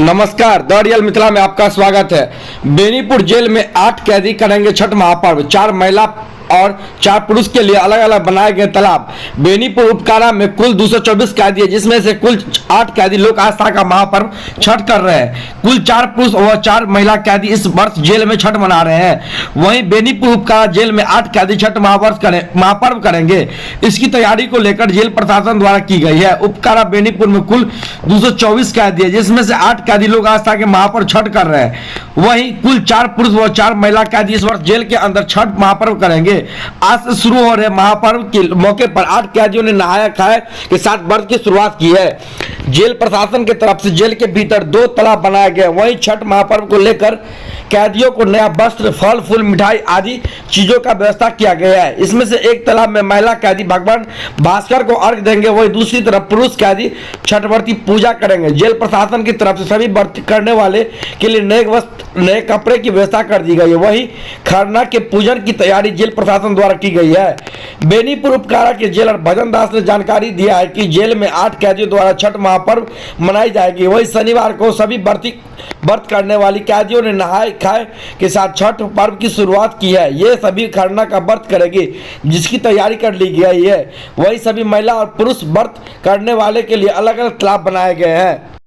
नमस्कार, the real Mithila में आपका स्वागत है। बेनीपुर जेल में 8 कैदी करेंगे छठ महापर्व। 4 महिला और 4 पुरुष के लिए अलग अलग बनाए गए तालाब। बेनीपुर उपकारा में कुल 224 कैदी है, जिसमें से कुल 8 कैदी लोक आस्था का महापर्व छठ कर रहे हैं। कुल 4 पुरुष और 4 महिला कैदी इस वर्ष जेल में छठ मना रहे हैं। वहीं बेनीपुर उपकारा जेल में 8 कैदी छठ महापर्व करेंगे। इसकी तैयारी को लेकर जेल प्रशासन द्वारा की गई है। उपकारा बेनीपुर में कुल 224 कैदी है, जिसमें से 8 कैदी लोक आस्था के महापर्व छठ कर रहे हैं। वहीं कुल 4 पुरुष व 4 महिला कैदी इस वर्ष जेल के अंदर छठ महापर्व करेंगे। आज से शुरू हो रहे महापर्व के मौके पर 8 कैदियों ने नहाया खाए के साथ व्रत की शुरुआत की है। जेल प्रशासन की तरफ से जेल के भीतर 2 तालाब बनाए गए। वहीं छठ महापर्व को लेकर कैदियों को नया वस्त्र, फल फूल, मिठाई आदि चीजों का व्यवस्था किया गया है। इसमें से एक तालाब में महिला कैदी भगवान भास्कर को अर्घ देंगे, वहीं दूसरी तरफ पुरुष कैदी छठ व्रत की पूजा करेंगे। जेल प्रशासन की तरफ से सभी व्रत करने वाले के लिए नए वस्त्र, नए कपड़े की व्यवस्था कर दी गई है। वहीं खरना के पूजन की तैयारी जेल प्रशासन द्वारा की गई है। बेनीपुर उपकारा के जेलर भजन दास ने जानकारी दिया है कि जेल में 8 कैदियों द्वारा छठ महापर्व मनाई जाएगी। वहीं शनिवार को सभी व्रत करने वाली कैदियों ने नहाए खाए के साथ छठ पर्व की शुरुआत की है। ये सभी खरना का व्रत करेगी, जिसकी तैयारी कर ली गई है। वहीं सभी महिला और पुरुष व्रत करने वाले के लिए अलग अलग तालाब बनाए गए हैं।